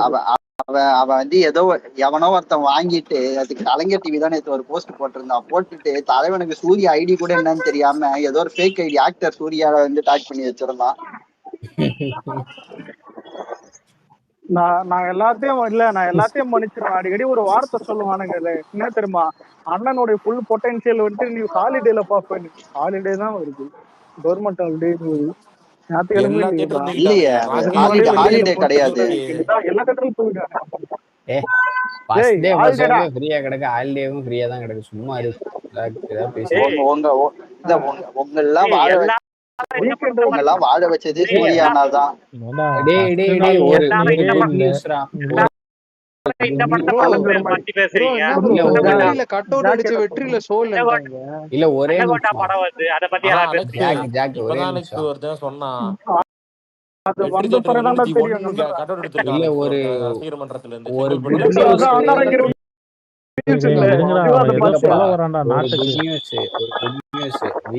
அவன் அவன் அவன் வந்து ஏதோ எவனோ ஒருத்தன் வாங்கிட்டு அதுக்கு கலைஞர் டிவி தான் நேற்று ஒரு போஸ்ட் போட்டிருந்தான். போட்டுட்டு தலைவனுக்கு சூர்யா ஐடி கூட என்னன்னு தெரியாம ஏதோ ஒரு ஃபேக் ஐடி ஆக்டர் சூர்யாவை வந்து டாக் பண்ணி வச்சிருந்தான். நான் எல்லாத்தையும் மன்னிச்சிருவேன். அடிக்கடி ஒரு வார்த்தை சொல்லுவானுங்க, என்ன தெரியுமா, அண்ணனுடைய ஃபுல் பொட்டன்சியல் வந்துட்டு நீ ஹாலிடேல பாப்பேன்னு. ஹாலிடே தான் வருது, கவர்மெண்ட் ஹாலிடே இல்லையே, ஹாலிடே கிடையாது. எல்லா கட்டலும் போயிட்டாங்க. ஃப்ரீயா கிடக்கு, ஹாலிடேவும் ஃப்ரீயா தான் கிடக்கு. சும்மா உங்கெல்லாம் வாழ வச்சது சூர்யானாதான். இல்ல ஒரே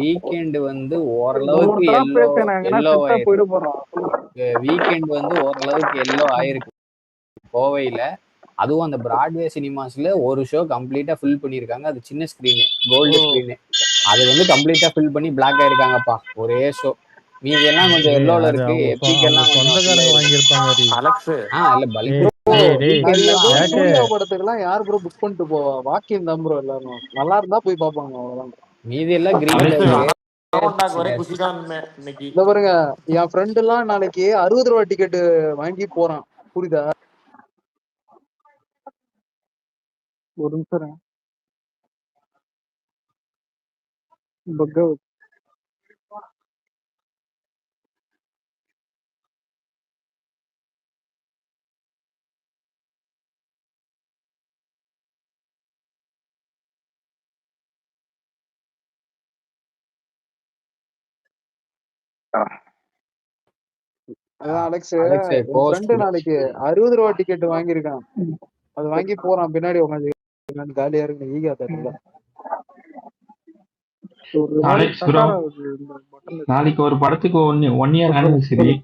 வீக்கெண்ட் வந்து ஓரளவுக்கு எல்லோ ஆயிருக்கு கோவையில. அதுவும் அந்த பிராட்வே சினிமாஸ்ல ஒரு ஷோ கம்ப்ளீட்டா ஃபில் பண்ணிருக்காங்க. அது சின்ன ஸ்கிரீனு, கோல்டு ஸ்கிரீனு. அது வந்து கம்ப்ளீட்டா ஃபில் பண்ணி பிளாக் ஆயிருக்காங்கப்பா ஒரே ஷோ. மீதி எல்லாம் கொஞ்சம் எல்லோல இருக்கு. எப்பிக்கெல்லாம் சொந்தக்காரங்க வாங்கியிருப்பாங்க. இல்ல பல்க் படத்துக்கெல்லாம் யார் ப்ரோ புக் பண்ணிட்டு போவா? வாக்கியம் தான் ப்ரோ எல்லாரும். நல்லா இருந்தா போய் பாப்பாங்க, அவ்வளவுதான். மீதி எல்லாம் கிரீன். பாருங்க, என் ஃப்ரெண்ட் எல்லாம் நாளைக்கு 60 ரூபா டிக்கெட் வாங்கி போறான், புரியுதா? ஒரு நிமிஷம் அலெக்ஸ், ஃப்ரெண்டு நாளைக்கு 60 ரூபா டிக்கெட் வாங்கியிருக்கான். அது வாங்கி போறான், பின்னாடி உட்காந்து காலியா இருக்கு. ஈகா தரல. நாளைக்கு ஒரு படத்துக்கு 1 இயர் ஆனிவர்சரி.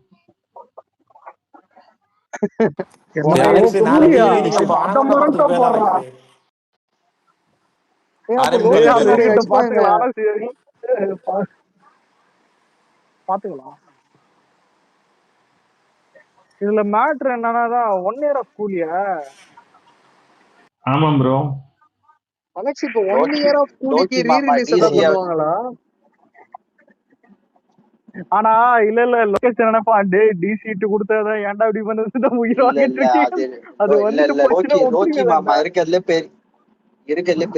பாத்துக்கலாம். இதுல மேட்ரு என்னன்னா 1 இயர் ஆஃப் கூலியா? ஆமா ப்ரோ. அலெக்ஸ், இப்போ 1 இயர் ஆஃப் கூலிக்கு ரீ ரிலீஸ் எல்லாம் பண்ணுவாங்களா? ஆனா இல்ல லொகேஷன் நினைப்பா, டே டிசிட்டு கொடுத்தத ஏன்டா இப்படி பண்ணது உயிர் வாங்கிட்டு இருக்கீங்க. அது வந்து ரோக்கி மாமா இருக்கிறதுல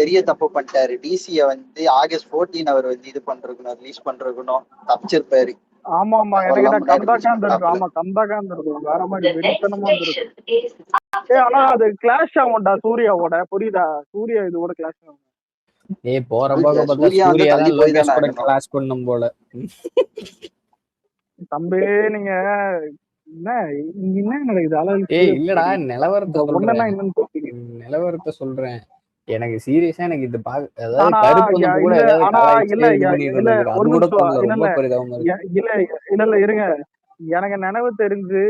பெரிய தப்பு பண்ணிட்டாரு. டிசிய வந்து ஆகஸ்ட் 14 அவர் வந்து இது பண்றதுக்கணும், ரிலீஸ் பண்றதுக்கணும் தப்பிச்சிருப்பாரு. ஆமா எனக்கு கம்பாக்கா இருந்திருக்கும். ஆமா கம்பாக்கா இருந்திருக்கும், வேற மாதிரி வெறித்தனமா இருந்திருக்கும். ஆனா அது கிளாஷ் ஆகும்டா சூர்யாவோட, புரியுதா? சூர்யா இது கூட கிளாஷ் ஆகும். கிளாஸ் பண்ணும் போல. தம்பி நீங்க என்ன நடக்குது? இல்லடா, நிலவரத்தை சொல்றேன். எனக்கு சீரியஸா எனக்கு இது இல்ல இருங்க. எனக்கு நினைவு தெரிஞ்சு,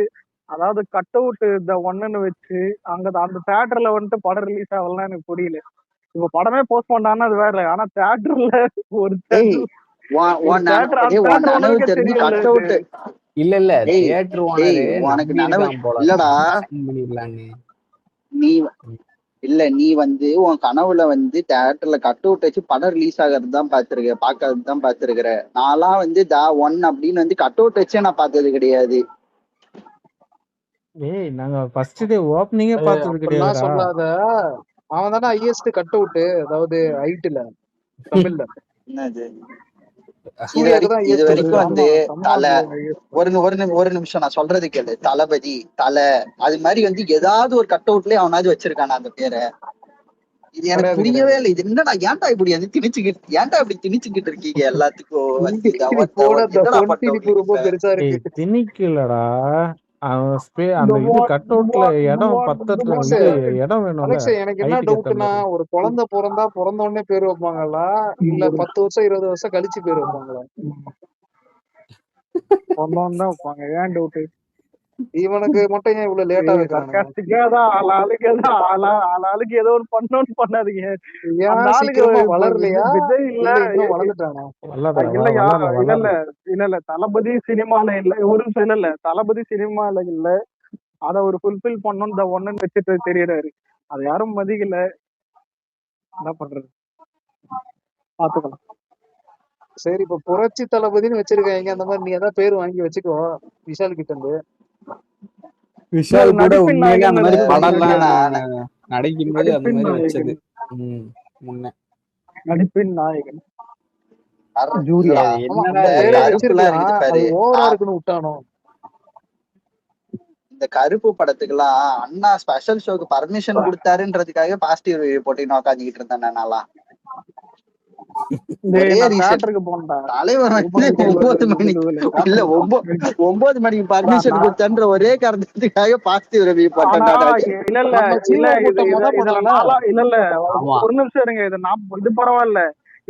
அதாவது கட் அவுட் இந்த ஒன்னு வச்சு அங்க அந்த தியேட்டர்ல வந்துட்டு படம் ரிலீஸ் ஆகலாம் எனக்கு புரியல. இப்ப படமே போஸ்ட் பண்ணான்னு அது வேற. ஆனா தியேட்டர்ல ஒரு இல்லடா, நீ வந்து உன் கனவுல வந்து தியேட்டர்ல கட் அவுட் வச்சு படம் ரிலீஸ் ஆகிறதுதான் பாத்துருக்கிற. நான்லாம் வந்து ஒன் அப்படின்னு வந்து கட் அவுட் வச்சே நான் பார்த்தது கிடையாது. நாங்க ஃபர்ஸ்ட் டே ஓபனிங்கே பார்த்தது கிடையாது. சொல்லாத, அவன் தானே ஹையஸ்ட் கட் அவுட், அதாவது ஹைட்ல தமிழ்ல. இது வரைக்கும் வந்து ஒரு நிமிஷம் நான் சொல்றது கேளு. தளபதி, தலை, அது மாதிரி வந்து ஏதாவது ஒரு கட் அவுட்லயே அவனாவது வச்சிருக்கானா அந்த பேரை? இது எனக்கு புரியவே இல்லை. இது என்னடா, ஏன்டா இப்படி வந்து திணிச்சுக்கிட்டு இருக்கீங்க எல்லாத்துக்கும்? திணிக்கலடா, அந்த இது கட் அவுட்ல இடம் பத்தத்துல இடம் வேணும். எனக்கு என்ன டவுட்னா, ஒரு குழந்தை பிறந்த உடனே பேர் வைப்பாங்களா, இல்ல 10 வருஷம் 20 வருஷம் கழிச்சு பேர் வைப்பாங்களா? தான் வைப்பாங்க. ஏன் டவுட்? இவனுக்கு மட்டும் ஏன் இவ்வளவு லேட்டா வைக்கிறானுங்க? சர்க்காஸ்டிக்கா தான் ஆளாளுக்கு ஏதோ ஒன்று பண்ணணும்னு பண்ணாதீங்க. அந்த ஏன் ஆளுக்கு சீக்கிரமா வளரலையா விஜய் இல்ல இல்ல இன்னும் வளர்ந்துட்டானா? இல்லையா இல்ல தளபதி சினிமால இல்ல ஒரு நிமிஷம் இல்ல தளபதி சினிமால இல்ல அத ஒரு ஃபுல்பில் பண்ணணும் இந்த ஒண்ணுன்னு வச்சுட்டு தெரியறாரு. அது யாரும் மதிக்கல, என்ன பண்றது, பாத்துக்கலாம். சரி இப்ப புரட்சி தளபதினு வச்சிருக்காங்க, அந்த மாதிரி நீ ஏதாவது பேர் வாங்கி வச்சுக்கோ விஷால் கிட்ட இருந்து. விஷால் கூட நடிப்பின் உண்மையிலே அந்த மாதிரி நாயகன் படம்லாம் நடிக்கும் போது அந்த நடிப்பின் மாதிரி நாயகன் வச்சது. முன்ன நடிப்பின் நாயகன் இல்லடா, என்னடா இந்த பேரே கருப்புலாம் வச்சிருக்கான், இருக்குது அது பாரு. ஓவரா இருக்குன்னு விட்டானோ. இந்த கருப்பு படத்துக்குலாம் அண்ணா ஸ்பெஷல் ஷோக்கு பர்மிஷன் கொடுத்தாருன்றதுக்காக பாசிட்டிவ் ரிவ்யூ போட்டு உட்காந்துக்கிட்டு இருந்தேன் நான்லாம். ஒரே ரீசன், தலைவர் வந்து 9 மணி இல்ல 9 மணிக்கு பர்மிஷன் கொடுத்தன்ற ஒரே காரணத்துக்காக பாசிட்டிவ் ரிவ்யூ போட்டேன். ஒரு நிமிஷம் இருங்க, இது பரவாயில்ல.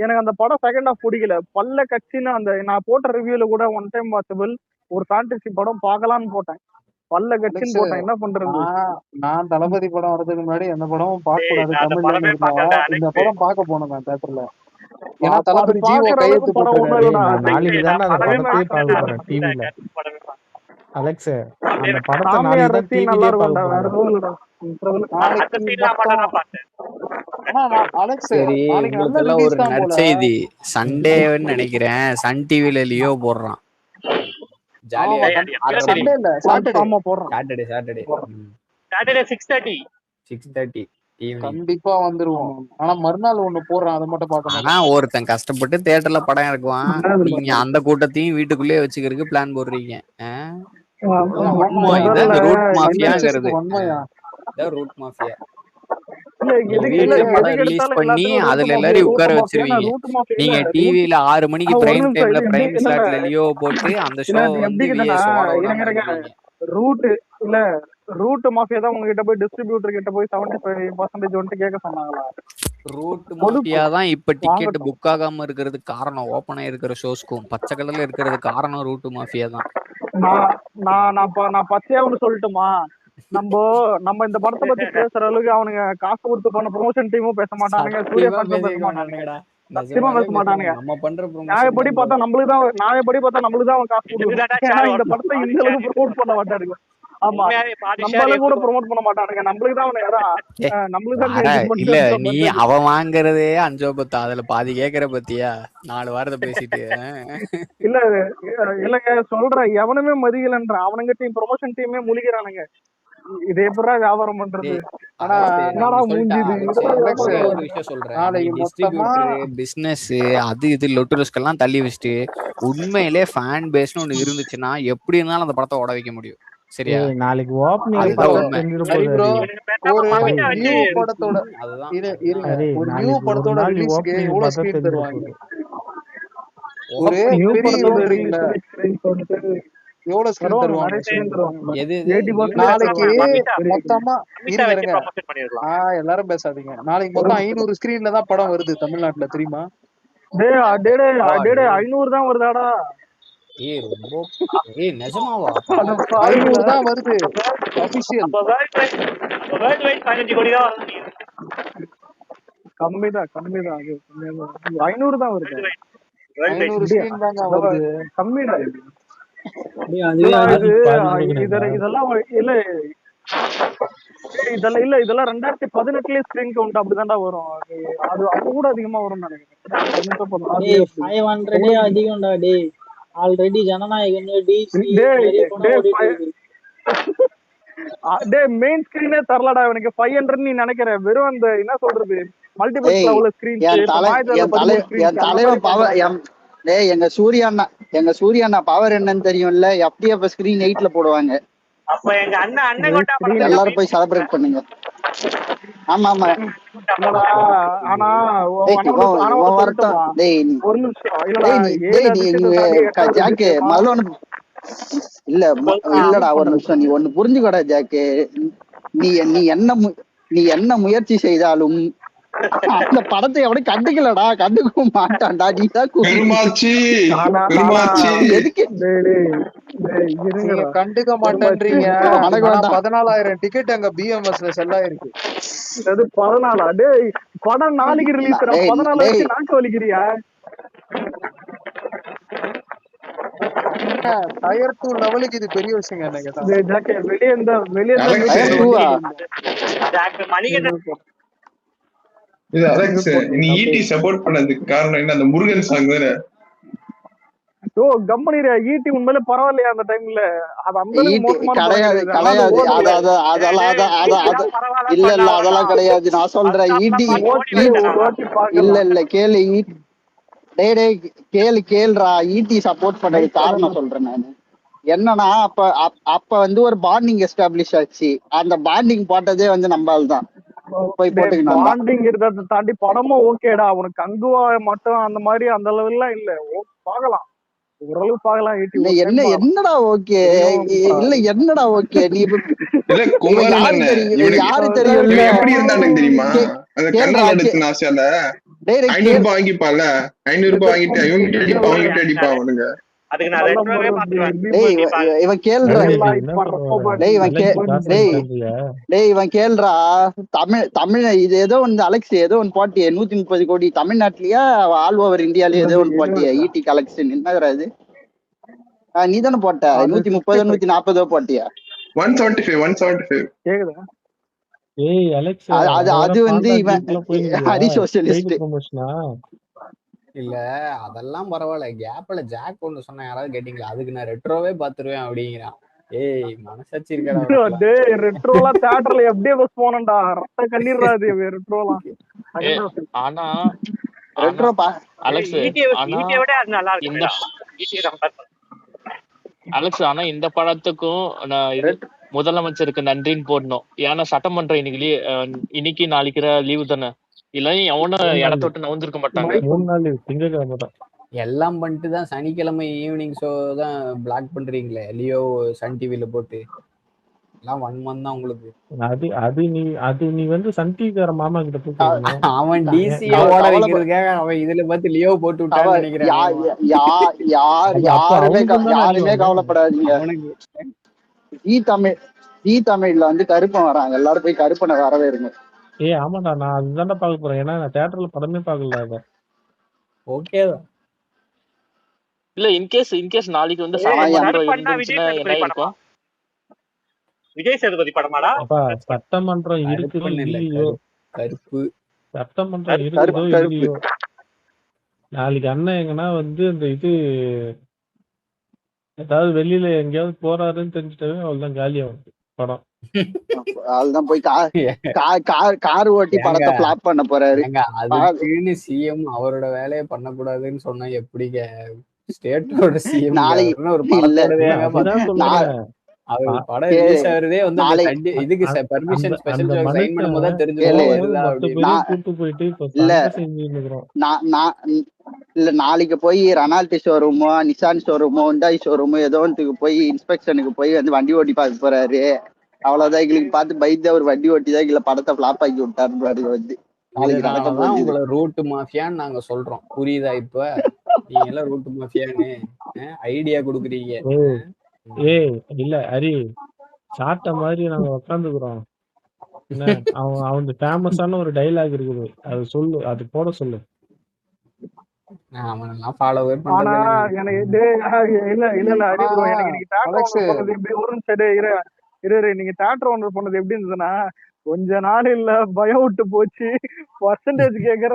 எனக்கு அந்த படம் செகண்ட் ஹாஃப் பிடிக்கல. பல்ல கட்சின்னு அந்த நான் போட்ட ரிவ்யூல கூட ஒன் டைம் வாட்சபிள் ஒரு ஃபேண்டசி படம் பார்க்கலாம்னு போட்டேன், பல்ல கட்சின்னு போட்டேன். என்ன பண்றது? நான் தளபதி படம் வரதுக்கு முன்னாடி எந்த படமும் பார்க்க கூடாது தமிழ்ல இருந்தா இந்த படம் பார்க்க போனேன் நான் தியேட்டர்ல. ஏன்னா தளபதி ஜீவோ கையெழுத்து போட்டுருக்காரு. நாளைக்கு தானே அந்த படத்தையே பார்க்க போறேன் டிவில. அலெக்ஸ் அந்த படத்தை நாளைக்கு தான் டிவிலே பார்க்க போறேன். சரி, உங்களுக்கெல்லாம் ஒரு நற்செய்தி. சண்டேன்னு நினைக்கிறேன் சன் டிவில லியோ போடுறான். ஜாலியா சாட்டர்டே 6:30 கண்டிப்பா வந்துருவோம். ஆனா மறுநாள் ஒண்ணு போடுறான், அதை மட்டும் பார்க்க ஆனா ஒருத்தன் கஷ்டப்பட்டு தியேட்டர்ல படம் இருக்குவான், நீங்க அந்த கூட்டத்தையும் வீட்டுக்குள்ளேயே வச்சுக்கிறதுக்கு பிளான் போடுறீங்க. ரூட் மாஃபியாங்கிறது ரூட் மாஃபியா. படம் ரிலீஸ் பண்ணி அதுல எல்லாரையும் உட்கார வச்சிருவீங்க. நீங்க டிவில 6 மணிக்கு பிரைம் டைம்ல பிரைம் ஸ்லாட்ல லியோ போட்டு அந்த ஷோ வந்து ரூட் இல்ல ரூட் மாஃபியா தான் உங்ககிட்ட போய் டிஸ்ட்ரிபியூட்டர் கிட்ட போய் 75% வந்துட்டு கேட்க சொன்னாங்களா? ரூட் மாஃபியா தான் இப்ப டிக்கெட் புக் ஆகாம இருக்கிறதுக்கு காரணம். ஓபனா இருக்கிற ஷோஸ்க்கும் பச்சை கலர்ல இருக்கிறது காரணம் ரூட் மாஃபியா தான். நான் பச்சையா ஒண்ணு சொல்லட்டுமா? நம்ம இந்த படத்தை பத்தி பேசுற அளவுக்கு அவனுங்க காசு கொடுத்து பண்ண ப்ரொமோஷன் டீமும் பேச மாட்டானுங்க, சூர்யா பேச மாட்டானுங்க, சத்தியமா பேச மாட்டானுங்க. நியாயப்படி பார்த்தா நம்மளுக்கு தான் அவன் காசு கொடுக்குறான். இந்த படத்தை இந்த அளவுக்கு ப்ரொமோட் பண்ண மாட்டானுங்க. ஆமா, நம்மளால கூட ப்ரொமோட் பண்ண மாட்டானுங்க. நம்மளுக்கு தான் இல்ல, நீ அவன் வாங்குறதே 5 அதுல பாதி கேக்குற பத்தியா 4 வாரத்தை பேசிட்டு. இல்லங்க சொல்றேன், எவனுமே மதிக்கலன்ற அவனுங்க டீம் ப்ரொமோஷன் டீமே முழிக்கிறானுங்க. இதே எப்படா வியாபாரம் பண்றது? ஆனா என்னடா மூஞ்சி ஒரு விஷயம் சொல்றேன், பிசினஸ் அது இது லொட்டுலஸ்கெல்லாம் தள்ளி வச்சுட்டு உண்மையிலே ஃபேன் பேஸ்னு ஒண்ணு இருந்துச்சுன்னா எப்படி இருந்தாலும் அந்த படத்தை ஓட வைக்க முடியும். சரியா? நாளைக்கு ஓப்பனிங் படத்தோட ஒரு நியூ படத்தோட ரிலீஸ்க்கு எவ்வளவு ஸ்கிரீன் தருவாங்க? ஒரு எவ்வளவு ஸ்கிரீன் தருவாங்க? நாளைக்கு மொத்தமா எல்லாரும் பேசாதீங்க. நாளைக்கு மொத்தம் 500 ஸ்கிரீன்ல தான் படம் வருது தமிழ்நாட்டுல, தெரியுமா? 500 தான் வருதாடா? நிஜமாவா? 500 தான் வருது ஆபீஷியல். கம்மிதான் அது 500 தான் வருது. 500 ஸ்கிரீன் தாங்க வருது, கம்மிடா. இதெல்லாம் 2018 ஸ்கிரீன் கவுண்ட் அப்படிதான்டா வரும். அது அப்ப கூட அதிகமா வரும்னு நினைக்கிறேன். அதிகம்டா டேய். ஆல்ரெடி ஜனநாயகன் மெயின் ஸ்கிரீனே தரலடா எனக்கு 500 நீ நினைக்கிற. வெறும் அந்த என்ன சொல்றது மல்டிபிள் லெவல் ஸ்கிரீன். எங்க சூர்யா அண்ணா பவர் என்னன்னு தெரியும்ல? FDF ஸ்கிரீன் 8ல போடுவாங்க. அப்ப எங்க அண்ணன் எல்லாரும் போய் செலிப்ரேட் பண்ணுங்க. ஆமா ஆமா. ஆனா ஜாக்கு இல்லடா ஒரு நிமிஷம், நீ ஒண்ணு புரிஞ்சுக்கடா ஜாக்கு. நீ என்ன முயற்சி செய்தாலும் அந்த படத்தை எவனும் கண்டுக்கலடா, கண்டுக்க மாட்டான்டா. நீதான் பெருமாச்சி ஆனா பெருமாச்சி எதுக்கு நீங்க இருங்கடா கண்டுக்க மாட்டேன்றீங்க. உனக்கு ஆனா வேண்டாம். 14,000 டிக்கெட் அங்க பிஎம்எஸ்ல செல் ஆயிருக்கு. அது 14 டேய் படம் நாளைக்கு ரிலீஸ் டேய் 14 டேய் வச்சு நாக்கு வலிக்கிறியா? டயர் 2 லெவலுக்கு இது பெரிய விஷயங்க என்ன கேட்டா. டேய் ஜாக்கே வெளிய இருந்தா அலெக்ஸ் டயர் மீட்டிங் டூவா? மணிகண்டன் இது அலெக்ஸ், நீ ஈட்டி சப்போர்ட் பண்ணதுக்கு காரணம் என்ன? அந்த முருகன் சாங் தானே? ஓ கம்பெனில ஈட்டி உண்மையிலே பரவாயில்லையா அந்த டைம்ல? அது அந்த அளவுக்கு ஈட்டி மோசமான படம் கிடையாது கிடையாது. ஆனா அது கிடையாது. ஓடல. இல்ல இல்ல அதெல்லாம் கிடையாது. நான் சொல்றேன் ஈட்டி ஓகே ஒரு வாட்டி இல்ல பார்க்கலாம். இல்ல கேளு டேய் டேய் கேளுடா. ஈட்டி சப்போர்ட் பண்ணது காரணம் சொல்றேன் நானு. என்னன்னா அப்ப வந்து ஒரு பாண்டிங் எஸ்டாப்ளிஷ் ஆச்சு. அந்த பாண்டிங் போட்டதே வந்து நம்மால் தான் போய் போட்டுக்கணும். பாண்டிங் இருக்கிறத தாண்டி படமும் ஓகேடா. உனக்கு கங்குவா மட்டும் அந்த மாதிரி அந்த லெவல்லாம் இல்ல. பார்க்கலாம், ஓரளவு பார்க்கலாம். என்னடா ஓகே இல்ல என்னடா ஓகே நீ இல்ல குமாரன் அண்ணன் யாரு தெரியும் எப்படி இருந்தானு தெரியுமா? அந்த கண்ணால் எடுத்து ஆசையால 500 ரூபாய் வாங்கிப்பால, 500 ரூபாய் வாங்கிட்டு அவங்கிட்ட அடிப்பா அவனுங்க. அதுக்கு நான் ரெட்ரோவே பாத்துறேன். இவன் கேள்றா இவன் கேள்றா தமிழ் இது ஏதோ ஒன்று அலெக்ஸ் ஏதோ ஒன்று போட்டியே 130 கோடி தமிழ்நாட்டிலயா ஆல் ஓவர் இந்தியாலயே ஏதோ ஒன்று போட்டியே ஈட்டி கலெக்ஷன் என்னதுரா இது? நீ தானே போட்ட 130 140 போட்டியா? 175 கேக்குதா? ஏய் அலெக்ஸ், அது வந்து இவன் ஹரி சோஷியலிஸ்ட் இல்ல அதெல்லாம் பரவாயில்ல. கேப்ல ஜாக் ஒண்ணு சொன்ன யாராவது கேட்டீங்களா? அதுக்கு நான் ரெட்ரோவே பாத்துருவேன் அப்படிங்கிறான். ஏய் மனசாட்சி இருக்கடா. டேய் ரெட்ரோலாம் தியேட்டர்ல எப்படியே பஸ் போனடா, ரத்த கண்ணீர்றாது ரெட்ரோலாம். ஆனா ரெட்ரோ அலெக்ஸ், ஆனா விட அது நல்லா இருக்கு. அலெக்ஸ் ஆனா இந்த படத்துக்கும் முதலமைச்சருக்கு நன்றின்னு போடணும். ஏன்னா சட்டமன்றம் இன்னைக்கு நாளைக்கு லீவு தானே. இல்ல அவனும் இடத்த விட்டு நவுந்திருக்க மாட்டாங்க. 3 நாள் திங்கக்கிழமை தான் எல்லாம் பண்ணிட்டு தான் சனிக்கிழமை ஈவினிங் ஷோ தான் பிளாக் பண்றீங்களே லியோ சன் டிவில போட்டு. எல்லாம் 1 month தான் உங்களுக்கு. அது நீ வந்து சன் டிவிக்கார மாமா கிட்ட போய் அவன் டிசிய ஓட வைக்கிறதுக்காக அவன் இதுல பார்த்து லியோ போட்டு விட்டான்னு நினைக்கிறேன். யாருமே கவலைப்படாதீங்க. ஜி தமிழ்ல வந்து கருப்பன் வராங்க. எல்லாரும் போய் கருப்பனை வரவே இருங்க. ஆமாடா, நான் அதுதான்டா பார்க்க போறேன். ஏன்னா நான் தியேட்டர்ல படமே பார்க்கல. ஓகே இல்ல இன்கேஸ் நாளைக்கு வந்து என்ன இருக்கும்? விஜய் சேதுபதி படமாடா? சட்டமன்றம் இருக்குதோ இல்லையோ, கருப்பு சட்டமன்றம் இருக்குதோ இல்லையோ, நாளைக்கு அண்ணன் எங்கன்னா வந்து இந்த இது ஏதாவது வெளியில எங்கேயாவது போறாருன்னு தெரிஞ்சுட்டாவே அவ்வளவுதான் காலியாகும் படம். அதுதான் போய் கார் ஓட்டி படத்தை பிளாப் பண்ண போறாரு. அதுக்குன்னு சிஎம் அவரோட வேலையை பண்ணக்கூடாதுன்னு சொன்னா எப்படிங்க? ஸ்டேட்டோட சிஎம் ஒரு படத்தோடவே அவர் படம் ரிலீஸ் ஆகுறதே வந்து இதுக்கு பெர்மிஷன் ஸ்பெஷல் சைன் பண்ணும்போது தான் தெரிஞ்சு இல்ல நாளைக்கு போய் ரெனால்ட் ஷோரூமோ நிசான் ஷோரூமோ ஹுண்டாய் ஷோரூமோ ஏதோ ஒன்றுக்கு போய் இன்ஸ்பெக்ஷனுக்கு போய் வந்து வண்டி ஓட்டி பார்க்க போறாரு. அவ்வளவுதான். எங்களுக்கு பார்த்து பயந்து அவர் வண்டி ஓட்டி தான் எங்களை படத்தை பிளாப் ஆக்கி விட்டாரு. வந்து உங்களை ரூட் மாஃபியான்னு நாங்க சொல்றோம். புரியுதா? இப்ப நீங்க எல்லாம் ரூட் மாஃபியான்னு ஐடியா கொடுக்குறீங்க. இல்ல ஹரி சாட்ட மாதிரி நாங்க உட்காந்துக்கிறோம். அவன் ஃபேமஸான ஒரு டைலாக் இருக்குது, அது சொல்லு, அது போட சொல்லு. அவனெல்லாம் ஃபாலோவே பண்றது. ஆனா எனக்கு இல்ல எனக்கு இன்னைக்கு நீங்க தியேட்டர் ஓனர் பண்ணது எப்படி இருந்ததுன்னா, கொஞ்ச நாள் இல்ல பயம் விட்டு போச்சு. பர்சன்டேஜ் கேக்குற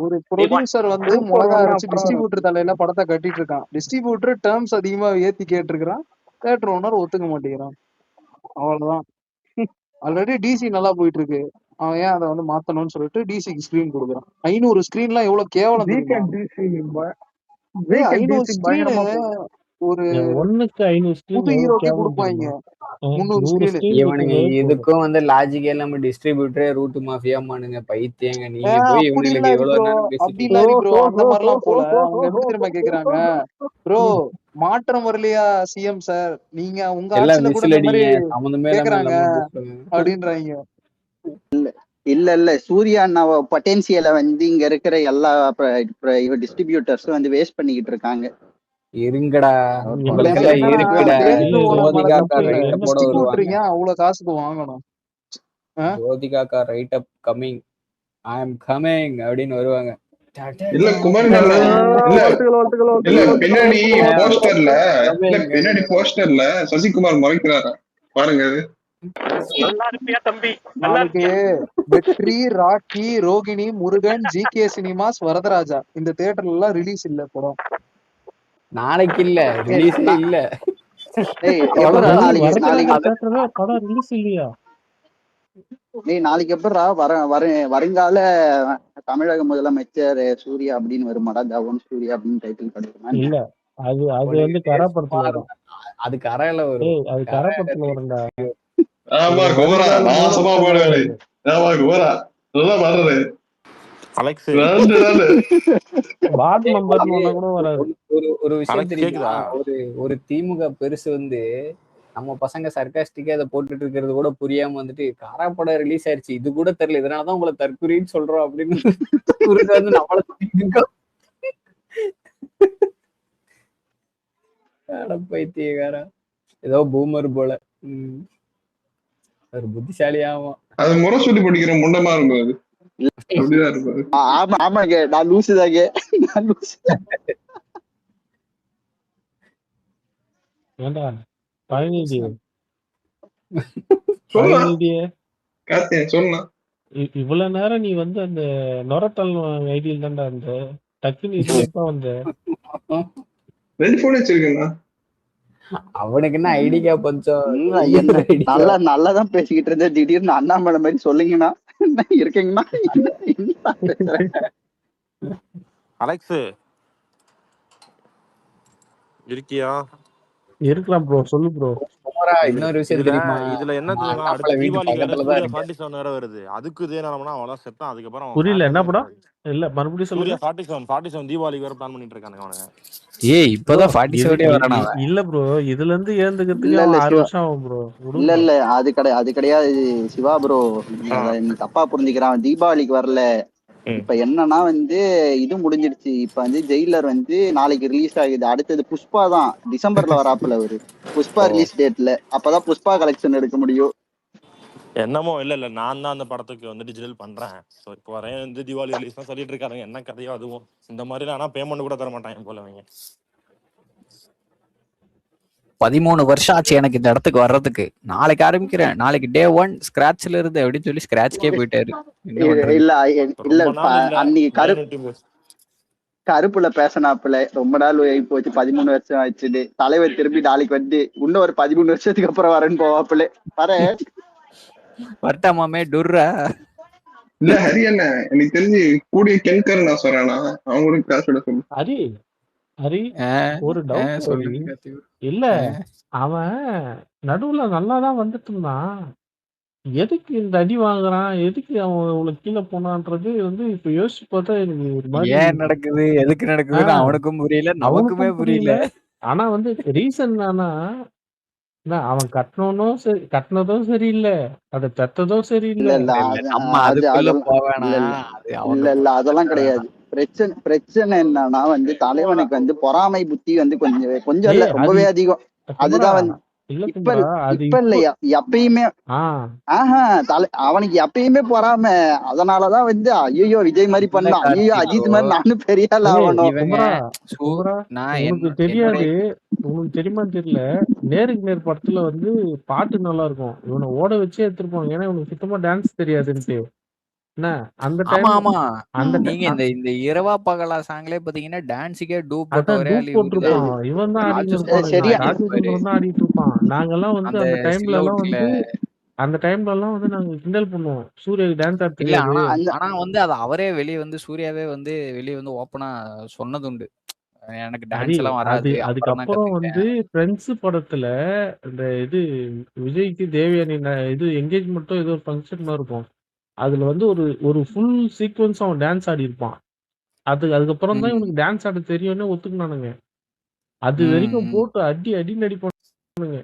ஒரு ப்ரொடியூசர் வந்து மிளகா அரைச்சு டிஸ்ட்ரிபியூட்டர் தலையில படத்தை கட்டிட்டு இருக்கான். டிஸ்ட்ரிபியூட்டர் டேர்ம்ஸ் அதிகமா ஏத்தி கேட்டிருக்கான். தியேட்டர் ஓனர் ஒத்துக்க மாட்டேங்கிறான். அவ்வளவுதான். ஆல்ரெடி டிசி நல்லா போயிட்டு இருக்கு. அவன் ஏன் அதை வந்து மாத்தணும்னு சொல்லிட்டு டிசிக்கு ஸ்கிரீன் கொடுக்குறான். 500 ஸ்கிரீன்லாம் எவ்வளவு கேவலம். 500 ஸ்கிரீன் ஒரு புது ஹீரோக்கு கொடுப்பாங்க. 300 100 ஸ்கிரீன் ஸ்கிரீன் இவனுங்க இருக்குதே போதும். இதுக்கும் வந்து லாஜிக் இல்லாம டிஸ்ட்ரிபியூட்டரே ரூட் மாஃபியாமானுங்க பைத்தியங்க. நீங்க போய் அப்படி இல்ல இவனுங்களுக்கு ஹரி எவ்வளவு ப்ரோ, நேரம் அப்படி பேசிட்டு இல்ல ஹரி இருக்கீங்க. ப்ரோ, அந்த மாதிரிலாம் போல. அவங்க எப்படி தெரியுமா கேக்குறாங்க, ப்ரோ மாற்றம் வரலையா சிஎம் சார், நீங்க உங்க எல்லாம் ஆட்சியில கூட விசில் இந்த மாதிரி அடிங்க, சம்மந்தமே இல்லாம கேக்குறாங்க எல்லாமே பேசுறாங்க. அப்படின்றாங்க. இல்ல சூர்யா அண்ணாவ பொட்டன்சியலை வந்து இங்க இருக்கிற எல்லா டிஸ்ட்ரிபியூட்டர்ஸும் வந்து வேஸ்ட் பண்ணிக்கிட்டு இருக்காங்க. இருங்கடா, என்னடா உங்களுக்கெல்லாம் என்னன்னா இருக்குடா. தேட்டர் இல்ல இல்ல ஓனர் மேல ஜோதிகாக்கா தப்பு இல்ல, ரைட்ட என்ன போட டிஸ்ட்ரிபியூட்டர் வருவாங்க. ஏன் அவ்வளவு காசுக்கு வாங்கணும்? ஜோதிகாக்கா right up coming, I am coming அப்படின்னு வருவாங்க. இல்ல குமாரன் இல்ல இல்ல இல்ல பின்னாடி போஸ்டர்ல பின்னாடி போஸ்டர்ல சசிகுமார் முறைக்கிறாரா பாருங்க அது. நல்லா இருப்பியா தம்பி, நல்லா நாளைக்கு இருப்பியா? வெற்றி, ராக்கி, ரோகிணி, முருகன், ஜிகே சினிமாஸ், வரதராஜா இந்த தியேட்டர்ல எல்லாம் ரிலீஸ் இல்ல படம். நாளைக்கு இல்ல, ரிலீஸே இல்ல. எப்படா நாளைக்கு வரதராஜா தியேட்டர்ல படம் ரிலீஸ் இல்லையா? நாளைக்கு எப்படா வருங்கால தமிழக முதலமைச்சர் சூர்யா அப்படின்னு வருமாடா, தவன் சூர்யா அப்படின்னு டைட்டில் கிடைக்குமா? இல்ல அது வந்து கராப்படத்துல வரும். அது கரையில வரும். அது கராப்படத்துல வரும்டா. ஆமா குமரா, நான் சும்மா போடுவேன். ஆமா குமரா, நல்லா பாடுறது. அலெக்ஸ் வார்டு மெம்பர்னு ஒண்ணு கூட வராது. ஒரு விஷயம் அலெக்ஸ் தெரியுமா, கேக்குதா? ஒரு திமுக பெருசு வந்து நம்ம பசங்க சர்க்காஸ்டிக்கா அதை போட்டுட்டு இருக்கிறது கூட புரியாம வந்துட்டு காராப்படம் ரிலீஸ் ஆயிருச்சு, இது கூட தெரியல, இதனாலதான் உங்களை தற்குறின்னு சொல்றோம் அப்படின்னு வந்து நம்மள பைத்தியக்காரா, ஏதோ பூமர் போல. ஒரு புத்திசாலியாகும். அது முறை சொல்லி படிக்கிற முண்டமா இருக்கும். அது அப்படிதான் இருப்பாரு. ஆமா ஆமாங்க, நான் லூசுதாங்க. ஏண்டா பழனிடி சொன்னா இவ்வளவு நேரம் நீ வந்து அந்த நொரத்தல் ஐடியில் தான்டா அந்த டக்குன்னு இதுதான் வந்த. 2 போன் வச்சிருக்கேன்னா அவனுக்கு என்ன ஐடியா கொஞ்சம் நல்லாதான் பேசிக்கிட்டு இருந்தேன், திடீர்னு அண்ணாமலை மாதிரி சொல்லுங்கண்ணா இருக்கீங்கண்ணா. அலெக்ஸ் இருக்கியா? இருக்கலாம் ப்ரோ, சொல்லு ப்ரோ. இன்னொரு விஷயம் தெரியுமா, இதுல என்ன தெரியுமா, அடுத்த தீபாவளிக்கு வேற சூர்யா 47 வேற வருது. அதுக்கு இதே நிலமனா அவ்வளவு செத்தான். அதுக்கப்புறம் புரியல என்ன படம்? இல்ல மறுபடியும் சொல்லுங்க. சூர்யா 47 தீபாவளிக்கு வேற பிளான் பண்ணிட்டு இருக்கானுங்க அவனுங்க. இப்பதான் 47 வரானா? இல்ல ப்ரோ, இதுல இருந்து ஏந்துக்கிறதுக்கு 6 வருஷம் ஆகும் ப்ரோ. இல்ல அது கிடையாது சிவா ப்ரோ, நீ தப்பா புரிஞ்சுக்கிறான். தீபாவளிக்கு வரல. இப்ப என்னன்னா வந்து இது முடிஞ்சிருச்சு. இப்ப வந்து ஜெயிலர் வந்து நாளைக்கு ரிலீஸ் ஆகுது. அடுத்தது புஷ்பா தான் டிசம்பர்ல வராப்புல. ஒரு புஷ்பா ரிலீஸ் டேட்ல, அப்பதான் புஷ்பா கலெக்ஷன் எடுக்க முடியும். என்னமோ இல்ல நான் தான் அந்த படத்துக்கு வந்து டிஜிட்டல் பண்றேன். சோ இப்போ வரேன் வந்து தீபாவளி ரிலீஸ் தான் சொல்லிட்டு இருக்காங்க. என்ன கதையோ அதுவும் இந்த மாதிரி ஆனா பேமெண்ட் கூட தர மாட்டாங்க போல அவங்க. 13 வருஷம் ஆச்சு எனக்கு இந்த இடத்துக்கு வர்றதுக்கு. நாளைக்கு ஆரம்பிக்கிறேன், நாளைக்கு டே 1 ஸ்கிராட்ச்ல இருந்து அப்படின்னு சொல்லி ஸ்கிராட்ச்கே போயிட்டாரு. இல்ல அன்னைக்கு கருப்புல பேசினாப்புல ரொம்ப நாள் போச்சு, 13 வருஷம் ஆச்சு. தலைவர் திரும்பி நாளைக்கு வந்து இன்னும் ஒரு 13 வருஷத்துக்கு அப்புறம் வரேன்னு போவாப்புல. வரட்டாமே டுர்ரா. இல்ல ஹரி என்ன எனக்கு தெரிஞ்சு கூடிய கென்கர் நான் சொல்றேன்னா அவங்களுக்கு காசு விட சொல்லு. ஹரி ஒரு டவுட். இல்ல அவன் நடுவுல நல்லாதான் வந்துட்டு இருந்தான், எதுக்கு இந்த அடி வாங்குறான், எதுக்கு அவன் இவ்வளவு கீழே போனான்றது வந்து இப்ப யோசிச்சு பார்த்தா எனக்கு ஒரு மாதிரி ஏன் நடக்குது, எதுக்கு நடக்குதுன்னு அவனுக்கும் புரியல, நமக்குமே புரியல. ஆனா வந்து ரீசன் என்னன்னா, அவன் கட்டினதும் சரியில்லை, அதை பெத்ததும் சரியில்லை. இல்ல அதெல்லாம் கிடையாது. பிரச்சனை என்னன்னா வந்து தலைவனுக்கு வந்து பொறாமை புத்தி வந்து கொஞ்சம் இல்ல ரொம்பவே அதிகம். அதுதான் வந்து இப்ப இல்லையா எப்பயுமே அவனுக்கு எப்பயுமே பொறாம. அதனாலதான் வந்து ஐயோ விஜய் மாதிரி பண்ணா, ஐயோ அஜித் மாதிரி நானும் பெரிய ஆள் ஆகணும். உனக்கு தெரியாது, உனக்கு தெரியுமான்னு தெரியல, நேருக்கு நேர் படத்துல வந்து பாட்டு நல்லா இருக்கும், இவனை ஓட வச்சே எடுத்துருப்பாங்க. ஏன்னா இவனுக்கு சுத்தமா டான்ஸ் தெரியாதுன்ட்டு. அந்த டைம் நீங்க இந்த இரவா பகலா சாங்லயே பாத்தீங்கன்னா டான்ஸுக்கே டூப் போட்டிருப்பான். இவன் தான் ஆடிட்டு இருப்பான். நாங்கெல்லாம் வந்து அந்த டைம்ல எல்லாம் வந்து நாங்க கிண்டல் பண்ணுவோம், சூர்யாவுக்கு டான்ஸ் ஆட தெரியாது. ஆனா வந்து அது அவரே வெளியே வந்து சூர்யாவே வந்து வெளியே வந்து ஓப்பனா சொன்னது உண்டு. எனக்கு ஹரி டான்ஸ் எல்லாம் அது வராது. அப்புறம் தான் அதுக்கப்புறம் வந்து கத்துக்கிட்டேன். ஃப்ரெண்ட்ஸ் படத்துல இந்த இது விஜய்க்கு தேவயானி இது என்கேஜ்மெண்ட்டோ ஏதோ ஒரு ஃபங்க்ஷன் இருக்கும். அதுல வந்து ஒரு ஒரு ஃபுல் சீக்வன்ஸ் அவன் டான்ஸ் ஆடி இருப்பான். அதுக்கப்புறம் தான் ம். இவனுக்கு டான்ஸ் ஆட தெரியும்னு ஒத்துக்குனானுங்க. அது ம், வரைக்கும் ம். போட்டு அடி அடின்னு அடிப்பானுங்க.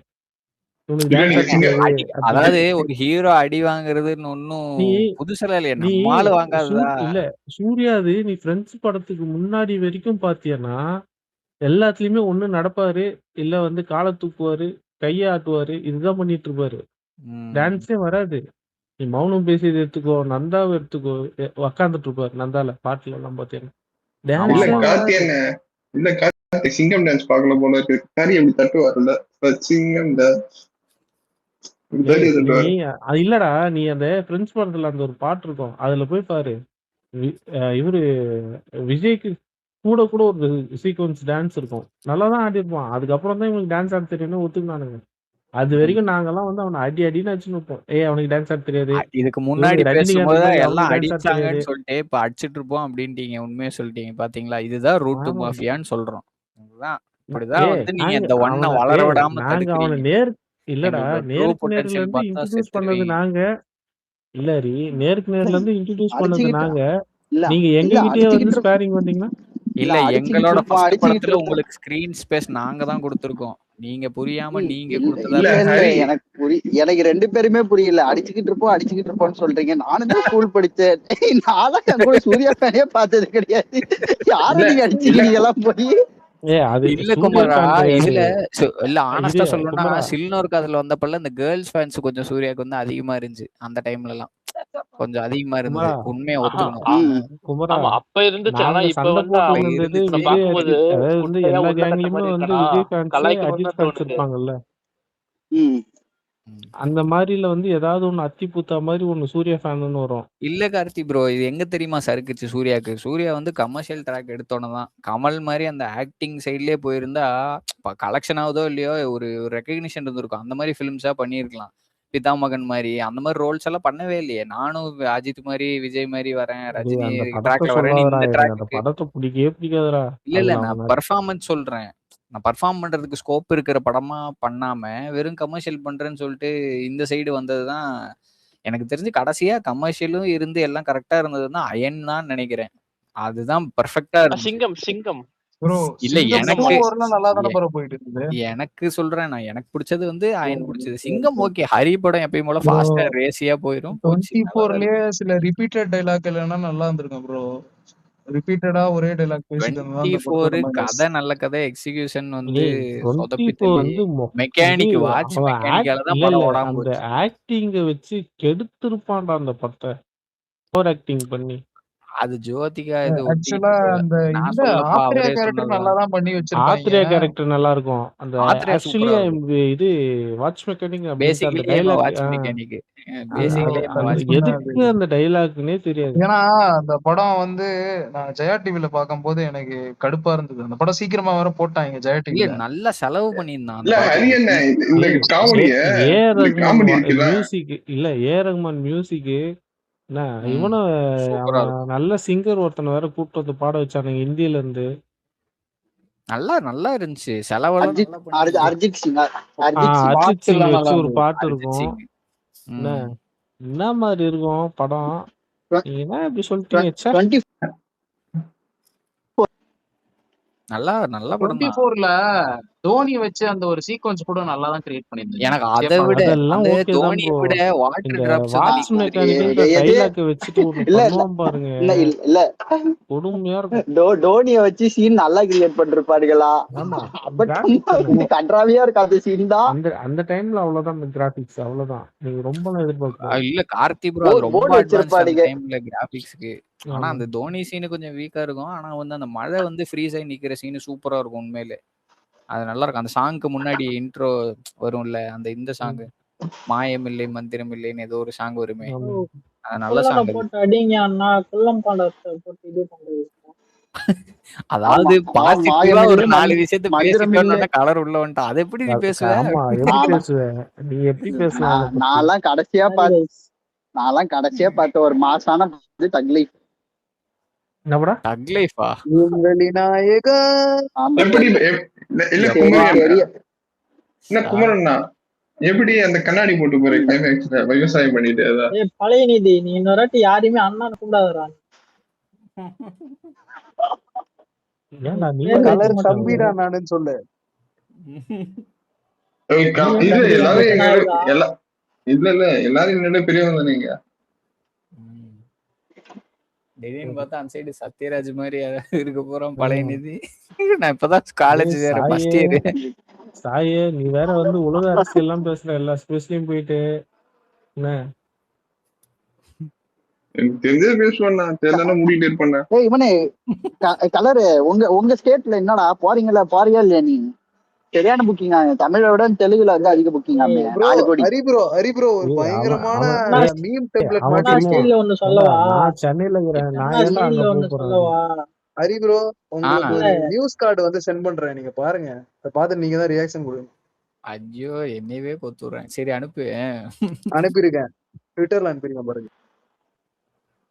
இவனுக்கு இல்ல டான்ஸ் நீங்க ஆட சிங்க தெரியாது அடி அப்படின்னு. அதாவது ஒரு ஹீரோ அடி வாங்குறதுன்னு ஒன்னும் நீ புதுசெல்லாம் இல்லையே. நீ நம்ம ஆளு வாங்காததா? இல்ல சூர்யாது நீ ஃப்ரெண்ட்ஸ் படத்துக்கு முன்னாடி வரைக்கும் பாத்தியன்னா எல்லாத்துலயுமே ஒண்ணு நடப்பாரு, இல்ல வந்து கால தூக்குவாரு, கைய ஆட்டுவாரு, இதுதான் பண்ணிட்டு இருப்பாரு. ம். டான்ஸே வராது. நீ மௌனம் பேசியது எடுத்துக்கோ, நந்தாவை எடுத்துக்கோ, உக்காந்துட்டு இருப்பாரு நந்தால பாட்டுல எல்லாம் பாத்தீங்கன்னா ஆமா இல்ல டான்ஸே ஆமா. கார்த்தி வராது. என்ன இல்ல கார்த்தி சிங்கம் டான்ஸ் பார்க்கணும் போல இருக்கு. காரி எப்படி தட்டுவாருல்ல சிங்கம் டான்ஸ் ஏய் நீ தட்டுவாரு. இல்லடா நீ அந்த ஃப்ரெண்ட்ஸ் படத்துல அந்த ஒரு பாட்டு இருக்கும் அதுல போய் பாரு. இவரு விஜய்க்கு கூட கூட ஒரு சீக்வன்ஸ் டான்ஸ் இருக்கும். நல்லா தான் ஆடிருப்பான். அதுக்கப்புறம் தான் இவனுக்கு டான்ஸ் ஆட தெரியும்னு ஒத்துக்குனானுங்க. அது ம். வரைக்கும் நாங்கெல்லாம் வந்து அவனை அடி அடின்னு அடிச்சுன்னு இருப்போம். ஏய் அவனுக்கு டான்ஸ் ஆட தெரியாது. இதுக்கு முன்னாடி இவனுக்கு ரஜினிகாந்த் பேசும்போது மாதிரி எல்லாம் அவனுக்கு டான்ஸ் ஆட தெரியாது. அடிச்சாங்கன்னு சொல்லிட்டு இப்ப அடிச்சிட்டு இருப்போம் அப்படின்ட்டீங்க. உண்மையை சொல்லிட்டீங்க பாத்தீங்களா? இதுதான் ரூட் டு ஆமா. மாஃபியான்னு சொல்றோம். இதுதான் இப்படிதான் ஏய் வந்து நீங்க நாங்க இந்த ஒன்ன அவனை வளர ஏய் விடாம நாங்க அவனை தடுக்கிறீங்க. இல்லடா எங்களோட ட்ரூ நேருக்கு நேர்ல பொட்டன்ஷியல் இருந்து பார்த்தா இன்ட்ரோடியூஸ் பண்ணது செத்துருவீங்க. நாங்க. இல்ல ஹரி நேருக்கு நேர்ல இருந்து இன்ட்ரோடியூஸ் பண்ணது அடிச்சுக்கிட்டு நாங்க. இல்ல நீங்க எங்க இல்ல கிட்டயே வந்து அடிச்சுக்கிட்டு இருப்போம். ஸ்பேரிங் வந்தீங்கன்னா இல்ல இல்ல அடிச்சுக்கிட்டு எங்களோட இருப்போம் ஃபர்ஸ்ட் அடிச்சுக்கிட்டு படத்துல இருப்போம். உங்களுக்கு ஸ்கிரீன் ஸ்பேஸ் நாங்க தான் கொடுத்துருக்கோம். நீங்க புரியாம நீங்க இல்ல கொடுத்ததா இல்ல இல்ல இல்ல ஹரி எனக்கு 2 பேருமே புரியல. அடிச்சுக்கிட்டு இருப்போம்னு சொல்றீங்க. நானும் தான் ஸ்கூல் படிச்சேன். நானும் என் கூட சூர்யா ஃபேனே பார்த்தது கிடையாது. யார இல்ல நீங்க இல்ல அடிச்சுக்கிறீங்க எல்லாம் போய்? அது இல்ல சூர்யா குமாரா. ஃபேன் கிடையாது. இதுல இல்ல ஆனஸ்டா இரு சொல்லணும்னா குமரா சில்னோருக்கு அதுல வந்தப்பல இந்த கேர்ள்ஸ் ஃபேன்ஸ் கொஞ்சம் சூர்யாவுக்கு வந்து அதிகமா இருந்துச்சு. அந்த டைம்ல எல்லாம் கொஞ்சம் அதிகமா இருந்தது. குமரா உண்மையை ஆஹா, ஒத்துக்கணும். குமரா ஆமா அப்ப இருந்துச்சு. ஆனா நாங்க இப்ப சண்டை வந்து போட்டு அப்ப இருந்தது இருந்துச்சு. அவனை விஜய் பார்க்கும்போது அதாவது வந்து குட்டையா எல்லா உருளைக்கட்ட கேங்லயுமே மாதிரி வந்து இருக்கானா, விஜய் ஃபேன்ஸ் கலாய்க்கணும்னு அஜித் தான் ஃபேன்ஸ் தோணுது. இருப்பாங்கல்ல. ம். ம். அந்த மாதிரில வந்து ஏதாவது ஒண்ணு அத்தி பூத்தா மாதிரி ஒண்ணு சூர்யா ஃபேன் வரும். இல்ல கார்த்தி ப்ரோ, இது எங்க தெரியுமா சறுக்குச்சு சூர்யாக்கு? சூர்யா வந்து கமர்ஷியல் ட்ராக் எடுத்தோன்னு தான். கமல் மாதிரி அந்த ஆக்டிங் சைட்லயே போயிருந்தா கலெக்ஷன் ஆகுதோ இல்லையோ ஒரு ரெக்கக்னிஷன் இருந்திருக்கும். அந்த மாதிரி ஃபிலிம்ஸா பண்ணியிருக்கலாம். பிதாமகன் மாதிரி அந்த மாதிரி ரோல்ஸ் எல்லாம் பண்ணவே இல்லையே. நானும் அஜித் மாதிரி விஜய் மாதிரி வரேன், ரஜினி அந்த படத்தை ட்ராக்ல வரேன்னு சொல்லாதடா, இந்த எனக்கு அந்த ட்ராக்கு. படத்தை பிடிக்கவே பிடிக்காதுடா. இல்ல இல்ல அதுல நான் அவன பெர்ஃபார்மன்ஸ் சொல்றேன். நான் பெர்ஃபார்ம் பண்றதுக்கு ஸ்கோப் இருக்கிற படமா பண்ணாம வெறும் கமர்ஷியல் பண்றேன்னு சொல்லிட்டு இந்த சைடு வந்ததுதான் எனக்கு தெரிஞ்சு. கடைசியா கமர்ஷியலும் இருந்து எல்லாம் கரெக்டா இருந்ததுன்னா அயன் தான் நினைக்கிறேன். அதுதான் பெர்ஃபெக்டா இருந்துச்சு. சிங்கம் சிங்கம் ப்ரோ இல்ல சிங்கம் எனக்கு டூ வரலாம் நல்லா தானே ப்ரோ போயிட்டு இருந்தது. எனக்கு சொல்றேன் நான். எனக்கு பிடிச்சது வந்து அயன் பிடிச்சது. சிங்கம் ஓகே. ஹரி படம் எப்பயும் போல ப்ரோ ஃபாஸ்டா ரேசியா போயிரும். போச்சு. நல்லா தான் 24லயே இருந்துச்சு. சில ரிப்பீட்டட் டைலாக் இல்லைன்னா நல்லா இருந்திருக்கும் ப்ரோ. ரிப்பீட்டடா ஒரே டைலாக் பேசிட்டு இருந்தா அந்த படத்தோட 24 மைனஸ். கதை நல்ல கதை, எக்ஸிகியூஷன் வந்து 24 சொதப்பி தள்ளி வந்து இது மெக்கானிக் வாட்ச் அவன் மெக்கானிக்கால தான் இல்ல படம் இல்ல ஓடாம அந்த போச்சு. ஆக்டிங்க வச்சு கெடுத்திருப்பான்டா அந்த படத்தை. ஓவர் ஆக்டிங் பண்ணி. அது ஜோதிகா இது ஒட்டி ஆக்சுவலா அந்த நான் இந்த சொல்லப்பா, ஆத்ரேயா அவரே கேரக்டர் நல்லா சொன்னதுதான். தான் பண்ணி வச்சிருப்பாங்க. ஆத்ரேயா கேரக்டர் நல்லா இருக்கும். அந்த ஆத்ரேயா ஆக்சுவலி சூப்பரா இருக்கும். இது வாட்ச் மெக்கானிக் அப்படின்ட்டு அந்த பேசிக்கலி டைலாக் வாட்ச் மெக்கானிக். அது பேசிக்கலி அது வாட்ச் சொன்னாரு. எதுக்கு அந்த டைலாக்னே தெரியாது. ஏன்னா அந்த படம் வந்து நான் ஜெயா டிவில பார்க்கும்போது எனக்கு கடுப்பா இருந்தது. அந்த படம் சீக்கிரமா வேற போட்டாங்க ஜெயா இல்ல டிவில. நல்ல செலவு பண்ணியிருந்தான் அந்த இல்ல ஹரி படத்துக்கு. என்ன இந்த ஏய், காமெடிய ஏ இந்த ரகுமான் காமெடி இருக்குல்ல மியூசிக் இல்ல ஏ ரகுமான் மியூசிக் என்ன ம். இவனும் சூப்பரா அவன் இருக்கும். நல்ல சிங்கர் ஒருத்தனை வேற கூப்பிட்டு வந்து பாட வச்சானுங்க ஹிந்தில இருந்து. நல்லா நல்லா இருந்துச்சு. செலவெல்லாம் அர்ஜித் நல்லா பண்ணிருந்தாங்க. அர்ஜித் சிங் அர்ஜித் சிங் அர்ஜித் சிங் பாட்டுலாம் வச்சு நல்லா ஒரு இருந்தது. பாட்டு அரிஜித் இருக்கும். சிங். என்ன ம். என்ன மாதிரி இருக்கும் படம். நீங்க என்ன இப்படி சொல்லிட்டீங்க ச்சே. 24 நல்லா நல்ல படம் தான். 24ல தோனி வச்சு அந்த ஒரு சீக்வன்ஸ் கூட நல்லா தான் கிரியேட் பண்ணிருந்தாங்க. எனக்கு அதை கேட்பாங்க. விட அதெல்லாம் அந்த ஓகே தான் தோனியை ப்ரோ. விட வாட்டர் இந்த டிராப்ஸ் வந்து வாட்ச் அதிகமா இருக்கு. மெக்கானிக்ன்ற எது டைலாக்க வச்சுட்டு ஒண்ணு இல்ல இல்ல பண்ணுவான் பாருங்க. இல்ல இல்ல இல்ல கொடுமையா இருக்கும். டோனிய வச்சு சீன் நல்லா கிரியேட் பண்ணிருப்பாருங்களா? ஆமா பட் கிராபிக்ஸ் கன்றாவியா இருக்கு அந்த சீன் தான். அந்த டைம்ல அவ்வளவுதான் அந்த கிராபிக்ஸ் அவ்வளவுதான். நீங்க ரொம்ப எதிர்பார்க்க இல்ல கார்த்தி ப்ரோ அது ரொம்ப போர்டு அட்வான்ஸ் அந்த வச்சிருப்பானுங்க. டைம்ல கிராபிக்ஸ்க்கு. ஆனா அந்த தோனி சீனு கொஞ்சம் வீக்கா இருக்கும். ஆனா வந்து அந்த மழை வந்து ஃப்ரீஸ் ஆகி நிக்கிற சீனு சூப்பரா இருக்கும் உண்மையிலே. அது நல்லா இருக்கும். அந்த சாங்க்கு முன்னாடி இன்ட்ரோ வரும்ல, அந்த இந்த சாங் மாயமில்லை மந்திரமில்லைன்னு ஏதோ ஒரு சாங் வருமே. அது நல்ல குள்ளன சாங் அது. போட்டு அடிங்க அண்ணா குள்ளம் பாண்டத்தை போட்டு இது பண்றது. அதாவது ஆமா பாசிட்டிவா ஒரு மாயமில்லை 4 விஷயத்த மந்திரமில்லை. பேசிட்டோம்னா கலர் உள்ள வந்துட்டான். அது எப்படி நீ பேசுவ? ஆமா எப்படி ஆமா பேசுவ நீ எப்படி பேசலாம் அதை பத்தி. நான்லாம் கடைசியா Sorry guys. பார்த்த ஒரு மாசான தக் லைஃப். என்னப்படா தக் லைஃபா விண்வெளி நாயகா எப்படி இல்ல குமரன் என்ன குமரண்ணா எப்படி அந்த கண்ணாடி போட்டு போற கிளைமேக்ஸ்ல விவசாயம் பண்ணிட்டு அதான் ஏய் பழைய நிதி நீ இன்னொரு வாட்டி யாரையுமே அண்ணான்னு கூப்பிடாதடா. ஏன்டா நீ கலர் தம்பிடா நானுன்னு சொல்லு. இல்ல எல்லாரும் இல்ல எல்லாரும் என்னோட பெரியவங்க தானே நீங்க. திடீர்னு பார்த்தா அந்த சைடு சத்யராஜ் மாதிரி இருக்க போறோம் பழைய நிதி. நான் இப்பதான் காலேஜ் வேற ஃபர்ஸ்ட் இயர். சாயே நீ வேற வந்து உலக அரசியல் எல்லாம் பேசுற, எல்லா ஸ்பேஸ்லயும் போயிட்டு என்ன எனக்கு தெரிஞ்சது பேசுவேன், தெரிஞ்சானே மூடிட்டு இருப்பேன். இவனே கலரு உங்க ஸ்டேட்ல என்னடா போறீங்களா போறியா இல்லையா நீ? சரியான புக்கிங் தமிழை விட தெலுங்குல வந்து அதிக புக்கிங். 4 கோடி. ஹரிப்ரோ ஒரு பயங்கரமான மீம் டெம்ப்ளேட் மாட்டிருக்கீங்க. ஒன்னு சொல்லவா? நான் சென்னையில இருக்கிறேன், நான் ஏன்டா அங்க போறேன்? ஹரிப்ரோ உங்களுக்கு ஒரு நியூஸ் கார்டு வந்து சென்ட் பண்றேன், நீங்க பாருங்க. அத பார்த்து நீங்க தான் ரியாக்ஷன் கொடுங்க. ஐயோ என்னையவே கொத்துறேன். சரி அனுப்பு. அனுப்பியிருக்கேன், ட்விட்டர்ல அனுப்பிருக்கேன் பாருங்க.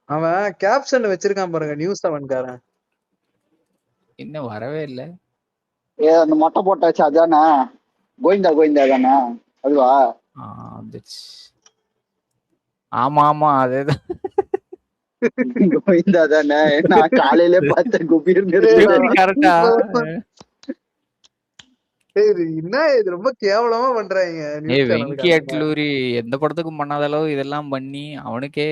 அவன் கேப்ஷன் வச்சிருக்கான் பாருங்க, நியூஸ் 7 காரன். இன்னும் வரவே இல்லை. அந்த மொட்டை போட்டாச்சு அதானே? கோவிந்தா தானே அதுவா? ஆமா ஆமா அதேதான். கோவிந்தா தானே? நான் காலையில பார்த்தேன் குபீர் கரெக்டா. என்ன இது ரொம்ப கேவலமா பண்றாங்க. வெங்கி அட்லூரி எந்த படத்துக்கும் பண்ணாத அளவு இதெல்லாம் பண்ணி அவனுக்கே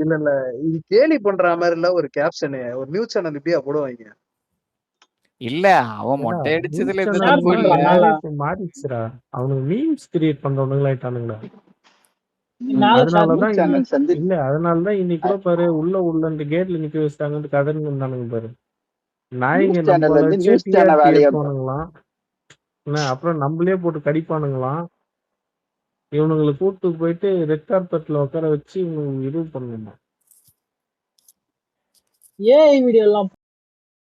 இல்ல இது கேலி பண்ற மாதிரி இல்ல. ஒரு கேப்ஷன் ஒரு நியூஸ் சேனல் இப்படியா போடுவாங்க? இல்ல அவன் மொட்டை அடிச்சதுல மாறிச்சுடா. அவனுக்கு மீம்ஸ் கிரியேட் பண்றவனுங்களா ஆயிட்டானுங்களா. அதனாலதான் இன்னைக்கு கூட பாரு உள்ள இந்த கேட்ல நிக்க வச்சுட்டாங்கன்னு கதன்னு இருந்தானுங்க பாரு. நாய்ங்க நம்மளாம் அப்புறம் நம்மளே போட்டு கடிப்பானுங்களாம். இவனுங்களை கூப்பிட்டு போயிட்டு ரெட் கார்பெட்ல உட்கார வச்சு இவனுக்கு இது பண்ணணுமா? ஏஐ வீடியோ எல்லாம்